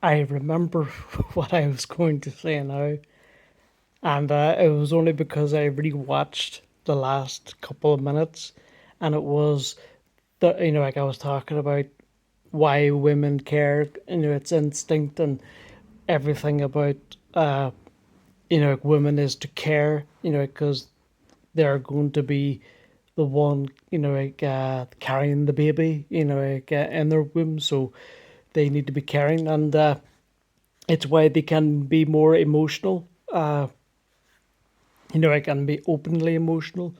I remember what I was going to say now, and it was only because I rewatched the last couple of minutes, and it was like I was talking about why women care, its instinct and everything about like women is to care, because they're going to be the one, carrying the baby, in their womb, so they need to be caring, and it's why they can be more emotional. It can be openly emotional,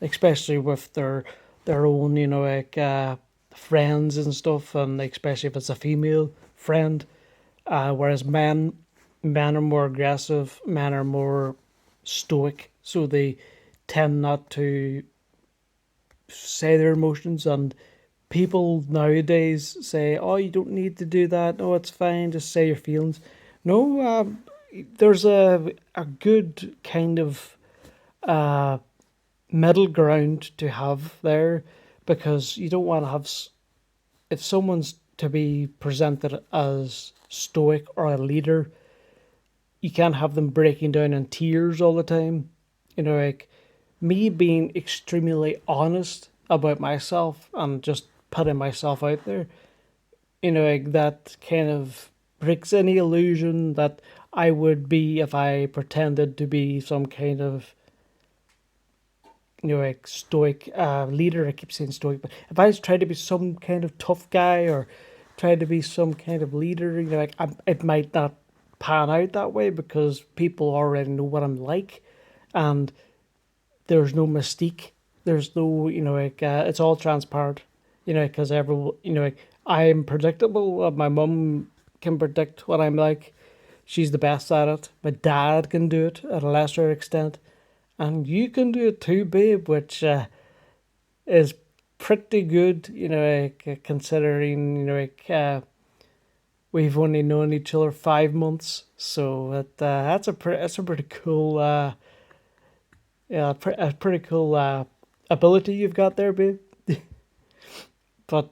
especially with their own, friends and stuff, and especially if it's a female friend. Whereas men are more aggressive, men are more stoic, so they tend not to say their emotions. And people nowadays say, "Oh, you don't need to do that. No, it's fine. Just say your feelings." No, there's a good kind of uh, middle ground to have there, because you don't want to have if someone's to be presented as stoic or a leader, you can't have them breaking down in tears all the time. Like me being extremely honest about myself and just putting myself out there, like that kind of breaks any illusion that I would be if I pretended to be some kind of like stoic leader. I keep saying stoic, but if I try to be some kind of tough guy or try to be some kind of leader, it might not pan out that way, because people already know what I'm like, and there's no mystique. There's no, it's all transparent, because everyone, I'm predictable. My mum can predict what I'm like. She's the best at it. My dad can do it at a lesser extent, and you can do it too, babe, which is pretty good, considering, we've only known each other 5 months. So that's a pretty cool, yeah, a pretty cool ability you've got there, babe. But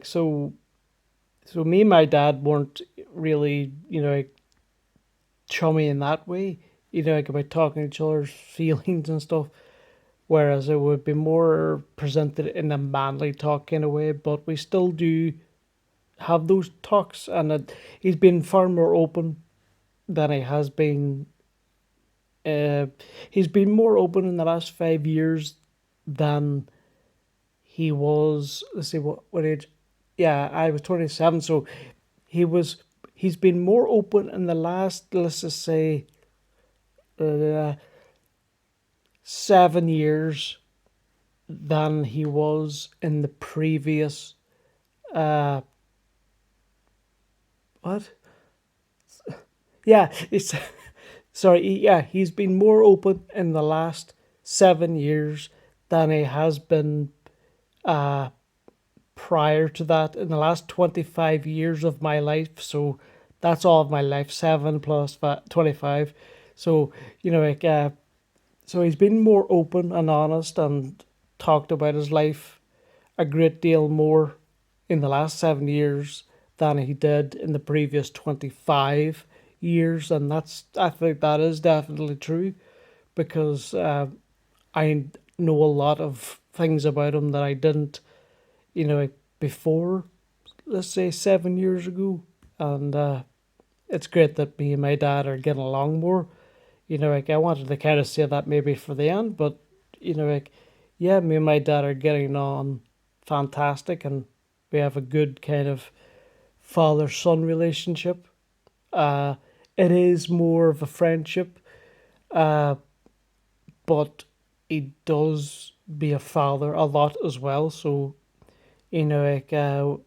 so me and my dad weren't really, chummy in that way, about talking to each other's feelings and stuff. Whereas it would be more presented in a manly talk kind of way, but we still do have those talks, and he's been far more open than he has been. Uh, he's been more open in the last 5 years than he was. Let's see, what age? Yeah, I was 27, so he was. He's been more open in the last, let's just say, uh, 7 years than he was in the previous. Uh, what? Yeah, it's sorry. Yeah, he's been more open in the last 7 years than he has been uh, prior to that in the last 25 years of my life. So that's all of my life, 7 plus 25. So, so he's been more open and honest and talked about his life a great deal more in the last 7 years than he did in the previous 25 years. And I think that is definitely true, because I know a lot of things about him that I didn't, before, let's say, 7 years ago. And it's great that me and my dad are getting along more. I wanted to kind of say that maybe for the end, but, yeah, me and my dad are getting on fantastic, and we have a good kind of father son relationship. Uh, it is more of a friendship, uh, but he does be a father a lot as well. So, you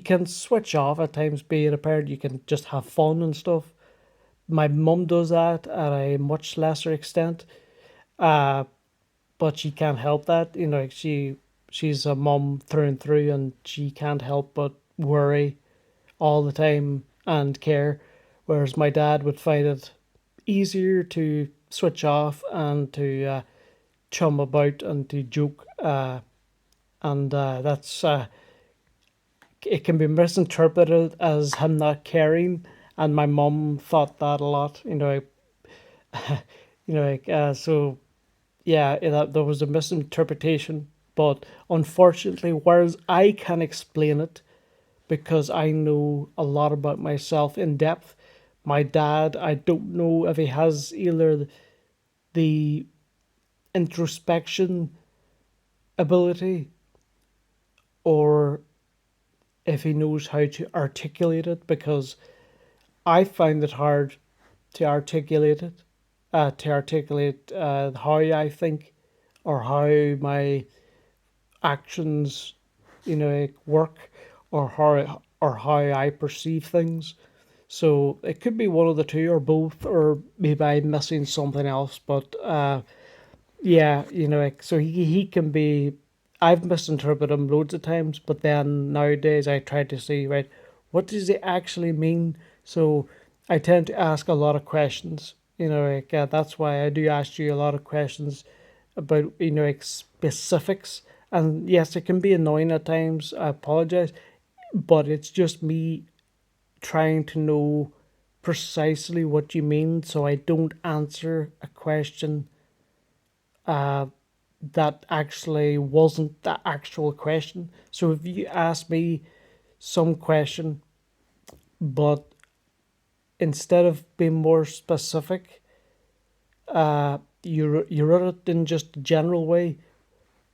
can switch off at times being a parent. You can just have fun and stuff. My mum does that at a much lesser extent, uh, but she can't help that. She's a mum through and through, and she can't help but worry all the time and care. Whereas my dad would find it easier to switch off and to chum about and to joke, and that's it can be misinterpreted as him not caring, and my mum thought that a lot. So yeah, there was a misinterpretation, but unfortunately, whereas I can explain it because I know a lot about myself in depth, my dad, I don't know if he has either the introspection ability or if he knows how to articulate it, because I find it hard to articulate it, how I think or how my actions, work, or how I perceive things. So it could be one of the two or both, or maybe I'm missing something else. But yeah, so he can be. I've misinterpreted him loads of times, but then nowadays I try to see, right, what does he actually mean? So I tend to ask a lot of questions. That's why I do ask you a lot of questions about like specifics. And yes, it can be annoying at times. I apologize, but it's just me trying to know precisely what you mean, so I don't answer a question uh, that actually wasn't the actual question. So if you ask me some question, but instead of being more specific, you wrote it in just a general way,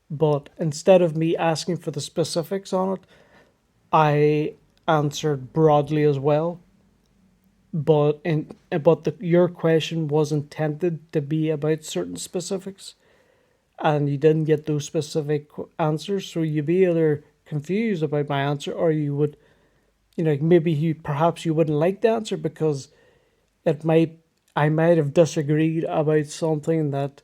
but instead of me asking for the specifics on it, I answered broadly as well. Your question was intended to be about certain specifics, and you didn't get those specific answers, so you'd be either confused about my answer, or you would, maybe perhaps you wouldn't like the answer because it might I might have disagreed about something that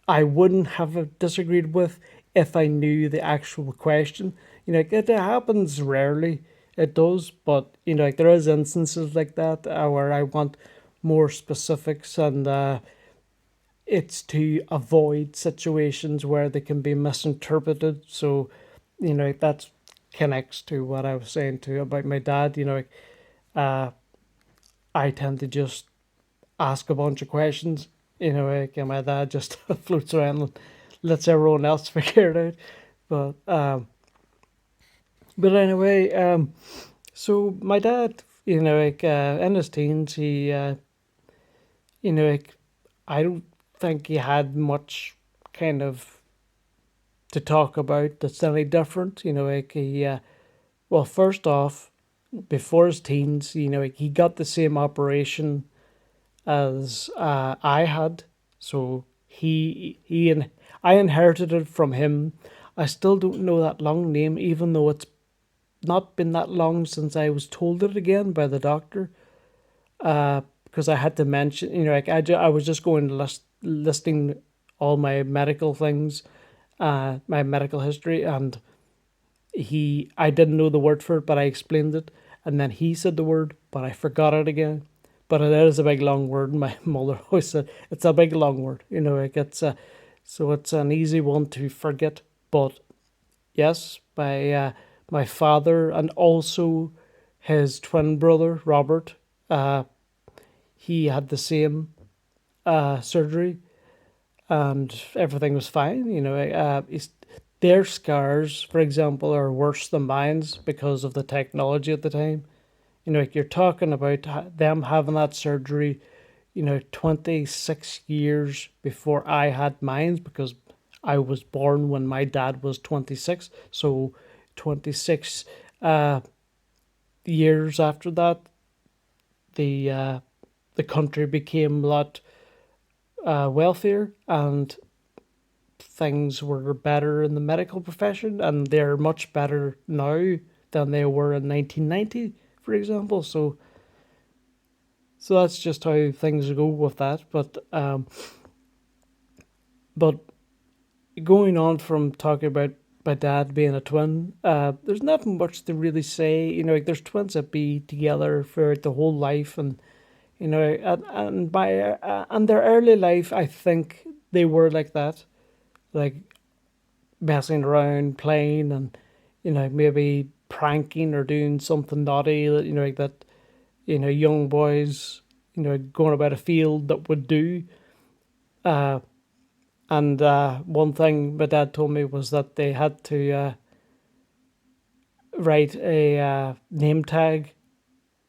I wouldn't have disagreed with if I knew the actual question. It happens rarely. It does, but there is instances like that where I want more specifics, and it's to avoid situations where they can be misinterpreted. So, that connects to what I was saying to about my dad. Uh, I tend to just ask a bunch of questions. And my dad just floats around and lets everyone else figure it out. But anyway, so my dad, in his teens, you know, like, I don't think he had much kind of to talk about that's any different. Well, first off, before his teens, like, he got the same operation as I had. So and I inherited it from him. I still don't know that long name, even though it's not been that long since I was told it again by the doctor. Because I had to mention, like I was just going to listing all my medical things, my medical history, and I didn't know the word for it, but I explained it, and then he said the word, but I forgot it again. But it is a big long word. And my mother always said it's a big long word. Like so it's an easy one to forget. But yes, my father and also his twin brother Robert, uh, he had the same surgery, and everything was fine. Their scars, for example, are worse than mine's because of the technology at the time. Like, you're talking about them having that surgery, 26 years before I had mine, because I was born when my dad was 26. So 26 uh, years after that, the uh, the country became a lot wealthier, and things were better in the medical profession, and they're much better now than they were in 1990, for example. So that's just how things go with that. But going on from talking about my dad being a twin, there's not much to really say. Like, there's twins that be together for the whole life, and and their early life, I think they were like that, like messing around, playing, and maybe. pranking or doing something naughty that like that young boys going about a field that would do. Uh, and one thing my dad told me was that they had to write a name tag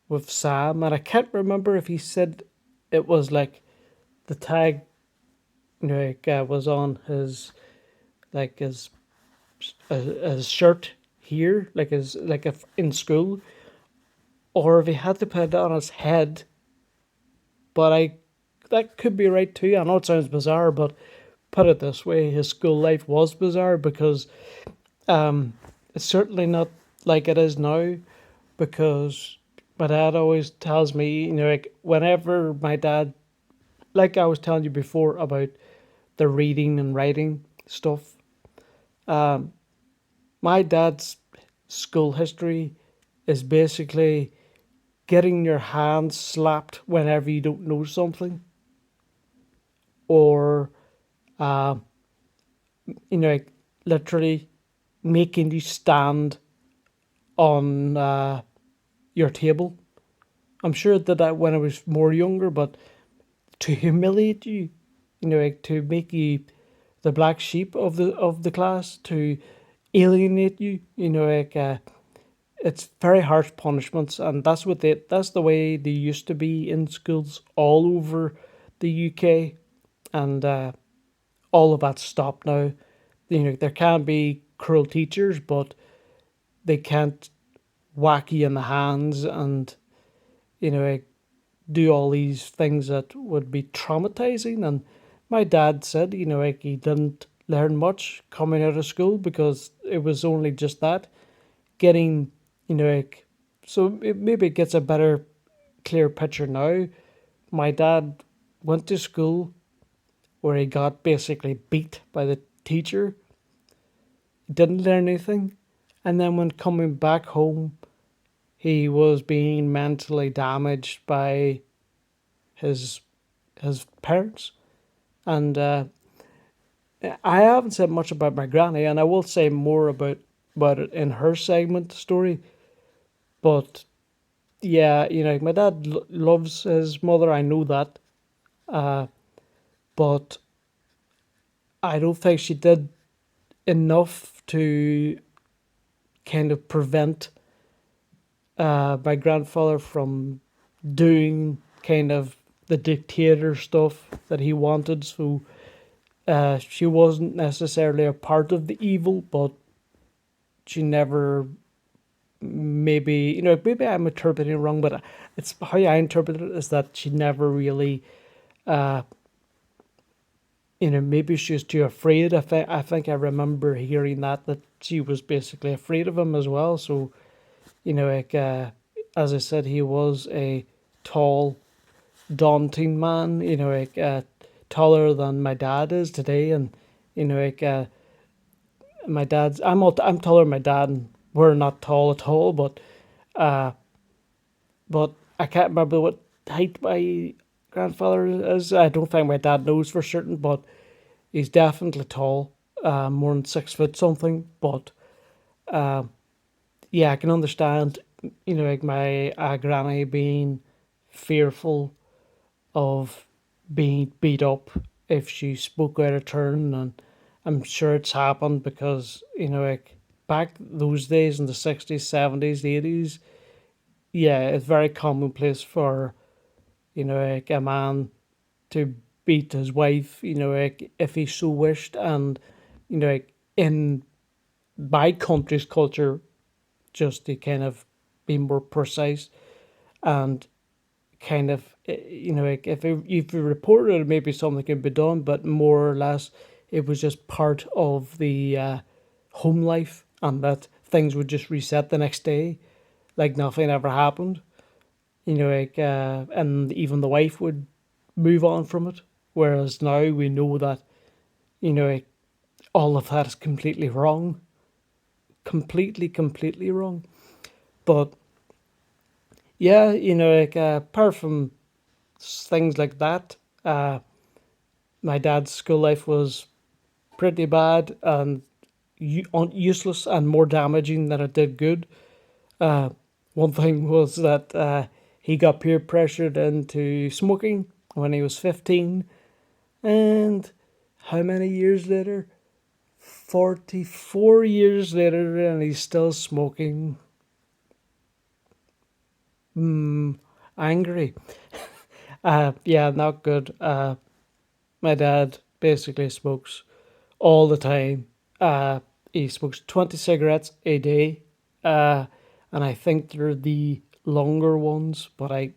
with Sam, and I can't remember if he said it was like the tag was on his like his shirt here, like his like if in school, or if he had to put it on his head. But I that could be right too. I know it sounds bizarre, but put it this way, his school life was bizarre because it's certainly not like it is now. Because my dad always tells me, like whenever my dad, like I was telling you before about the reading and writing stuff, my dad's school history is basically getting your hand slapped whenever you don't know something, or uh, like literally making you stand on your table. I'm sure it did that when I was more younger, but to humiliate you, like to make you the black sheep of the class, to alienate you, it's very harsh punishments, and that's the way they used to be in schools all over the UK, and all of that stopped now. There can be cruel teachers, but they can't whack you in the hands and like, do all these things that would be traumatizing. And my dad said, like he didn't learn much coming out of school because it was only just that getting, like, so maybe it gets a better, clear picture now. My dad went to school where he got basically beat by the teacher, didn't learn anything, and then when coming back home, he was being mentally damaged by his his parents. And I haven't said much about my granny, and I will say more about it in her segment story. But yeah, my dad loves his mother. I know that, uh, but I don't think she did enough to kind of prevent my grandfather from doing kind of the dictator stuff that he wanted. So she wasn't necessarily a part of the evil, but she never maybe maybe I'm interpreting it wrong, but it's how I interpret it is that she never really uh maybe she was too afraid. I think I remember hearing that she was basically afraid of him as well. So like as I said, he was a tall, daunting man. Like taller than my dad is today, and like my dad's I'm taller than my dad, and we're not tall at all, uh but I can't remember what height my grandfather is. I don't think my dad knows for certain, but he's definitely tall, more than 6 foot something. But uh, yeah, I can understand, like my granny being fearful of being beat up if she spoke out of turn, and I'm sure it's happened because like back those days in the 60s, 70s, 80s, yeah, it's very commonplace for like a man to beat his wife, like if he so wished, and like in my country's culture, just to kind of be more precise and kind of like if you reported it, maybe something could be done, but more or less it was just part of the home life, and that things would just reset the next day, like nothing ever happened. Like and even the wife would move on from it. Whereas now we know that like, all of that is completely wrong, completely wrong. But yeah, like apart from things like that, my dad's school life was pretty bad and useless and more damaging than it did good. Uh, One thing was that he got peer pressured into smoking when he was 15, and how many years later? 44 years later, and he's still smoking. Angry. Yeah, not good. My dad basically smokes all the time. He smokes 20 cigarettes a day, uh, and I think they're the longer ones, but I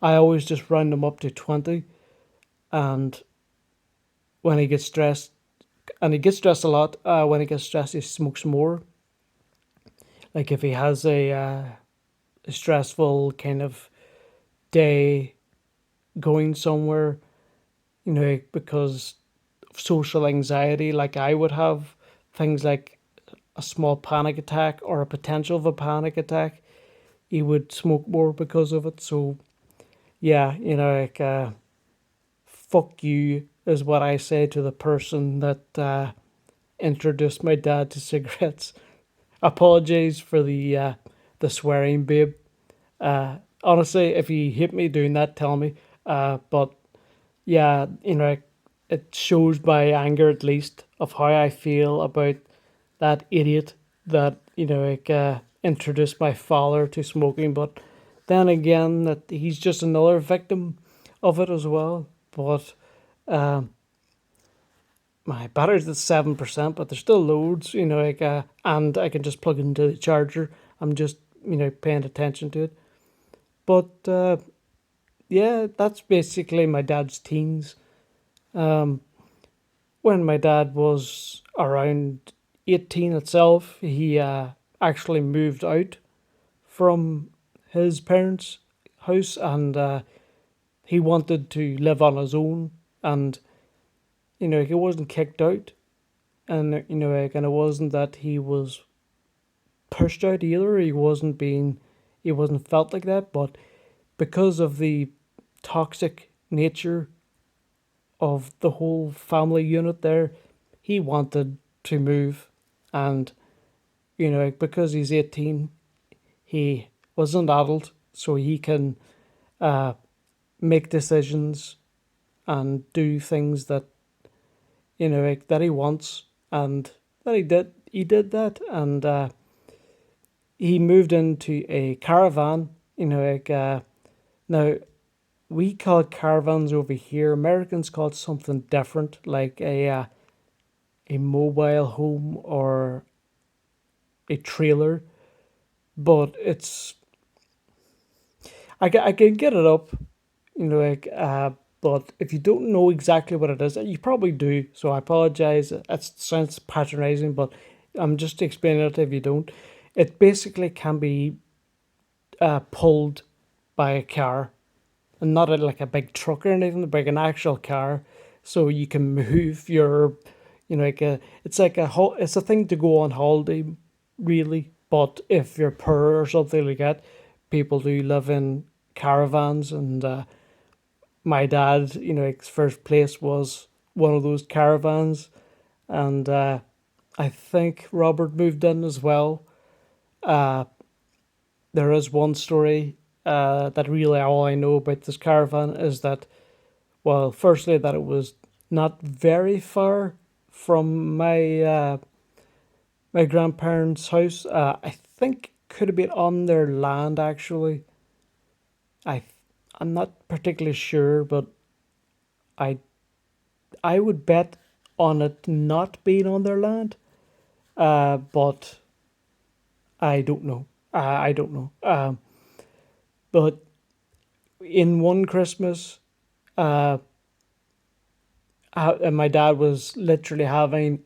always just round them up to 20. And when he gets stressed, and he gets stressed a lot, when he gets stressed, he smokes more. Like if he has a stressful kind of day going somewhere, because of social anxiety, like I would have, things like a small panic attack or a potential of a panic attack, he would smoke more because of it. So yeah, fuck you is what I say to the person that introduced my dad to cigarettes. Apologies for the swearing, babe. Honestly, if you hate me doing that, tell me. But yeah, it shows my anger at least of how I feel about that idiot that introduced my father to smoking. But then again, that he's just another victim of it as well. But um, my battery's at 7%, but there's still loads, and I can just plug it into the charger. I'm just paying attention to it. But yeah, that's basically my dad's teens. Um, when my dad was around 18 itself, he actually moved out from his parents' house, and he wanted to live on his own. And he wasn't kicked out, and and it wasn't that he was pushed out either. He wasn't felt like that, but because of the toxic nature of the whole family unit there, he wanted to move. And because he's 18, he was an adult, so he can uh, make decisions and do things that that he wants, and that he did that. And he moved into a caravan. Now we call it caravans over here. Americans call it something different, like a mobile home or a trailer. But I can get it up, but if you don't know exactly what it is, you probably do. So I apologize. It sounds patronizing, but I'm just explaining it if you don't. It basically can be pulled by a car, and not like a big truck or anything, but like an actual car, so you can move your, it's like it's a thing to go on holiday, really. But if you're poor or something like that, people do live in caravans, and my dad, his first place was one of those caravans, and I think Robert moved in as well. Uh, there is one story that really all I know about this caravan is that, well, firstly, that it was not very far from my grandparents' house. I think could have been on their land actually. I I'm not particularly sure, but I I would bet on it not being on their land. But I don't know. I don't know. But in one Christmas, uh, and my dad was literally having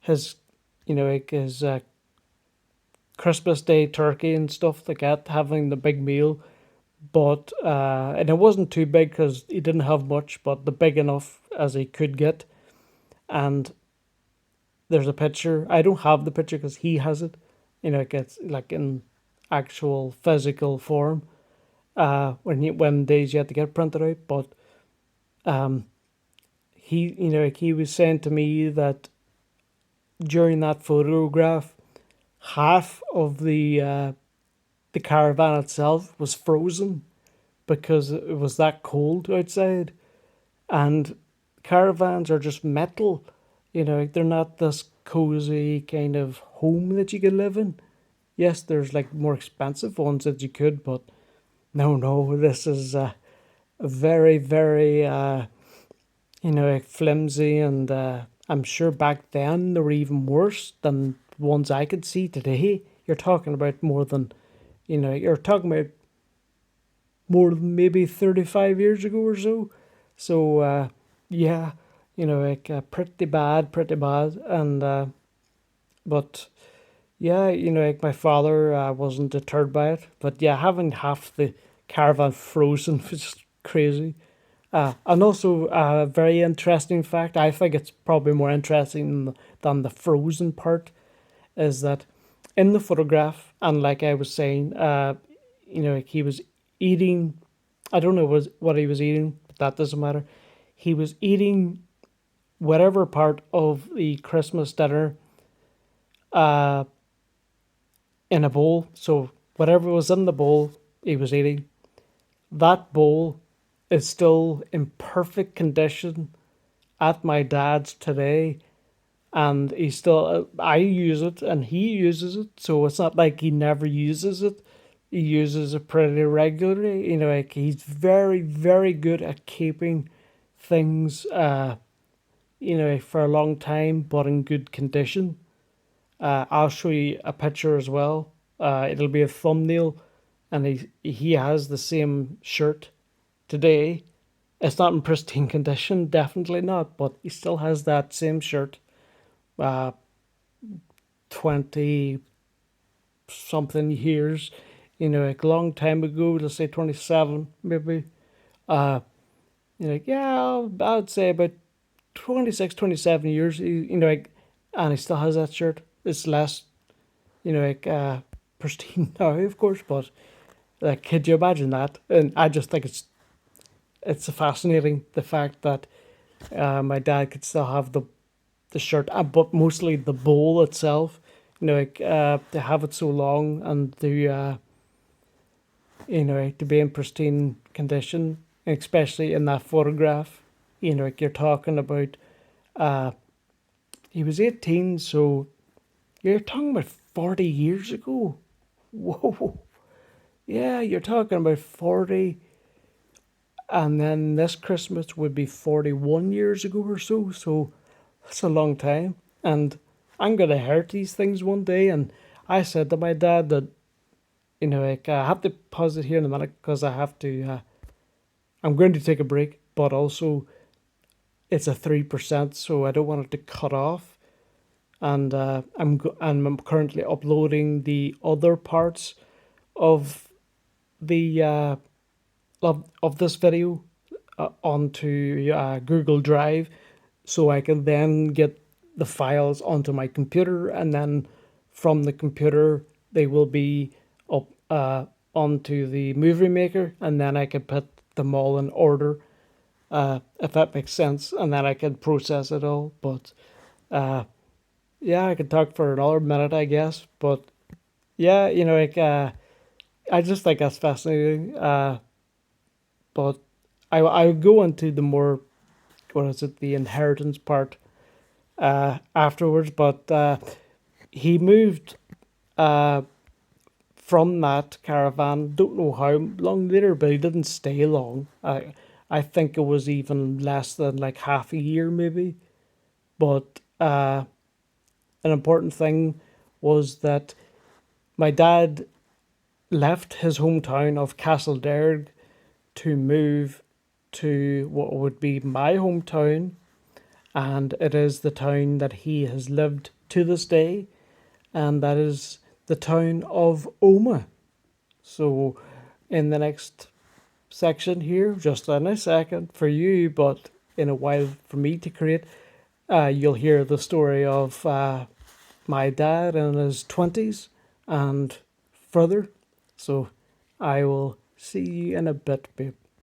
his like his Christmas Day turkey and stuff like that, having the big meal. But and it wasn't too big because he didn't have much, but the big enough as he could get. And there's a picture. I don't have the picture because he has it. It gets like in actual physical form. When days you had to get printed out, but um, he was saying to me that during that photograph, half of the caravan itself was frozen because it was that cold outside. And caravans are just metal, they're not this cozy kind of home that you could live in. Yes, there's like more expensive ones that you could, but no, no, this is very, very, like flimsy, and I'm sure back then they were even worse than ones I could see today. You're talking about more than, you're talking about more than maybe 35 years ago or so. So, yeah, like pretty bad. And, but yeah, like my father wasn't deterred by it. But yeah, having half the caravan frozen was just crazy. And also, a very interesting fact, I think it's probably more interesting than the frozen part, is that in the photograph, and like I was saying, like he was eating, I don't know what he was eating, but that doesn't matter. He was eating whatever part of the Christmas dinner uh, in a bowl. So whatever was in the bowl, he was eating. That bowl is still in perfect condition at my dad's today, and he still I use it and he uses it, so it's not like he never uses it. He uses it pretty regularly. Like he's very, very good at keeping things for a long time but in good condition. I'll show you a picture as well. It'll be a thumbnail, and he has the same shirt today. It's not in pristine condition, definitely not, but he still has that same shirt. Uh, 20 something years, like a long time ago, let's say 27 maybe. Uh, yeah, I'd say about 26, 27 years, like, and he still has that shirt. It's less, like, pristine now, of course, but like, could you imagine that? And I just think it's fascinating, the fact that my dad could still have the shirt, but mostly the bowl itself. Like to have it so long and to be in pristine condition, especially in that photograph. Like you're talking about, uh, he was 18, so you're talking about 40 years ago. Whoa, yeah, you're talking about 40, and then this Christmas would be 41 years ago or so. So that's a long time. And I'm going to inherit these things one day. And I said to my dad that, like, I have to pause it here in a minute because I'm going to take a break, but also it's a 3%, so I don't want it to cut off. And I'm currently uploading the other parts of the of this video onto Google Drive, so I can then get the files onto my computer, and then from the computer they will be up onto the movie maker, and then I can put them all in order, if that makes sense, and then I can process it all. But yeah, I could talk for another minute, I guess. But yeah, like I just think that's fascinating. But I would go into the more, what is it, the inheritance part afterwards. But he moved uh, from that caravan. Don't know how long later, but he didn't stay long. I think it was even less than like half a year, maybe. But an important thing was that my dad left his hometown of Castlederg to move to what would be my hometown, and it is the town that he has lived to this day, and that is the town of Omagh. So, in the next section here, just in a second for you, but in a while for me to create, you'll hear the story of my dad in his 20s and further. So, I will see you in a bit, babe.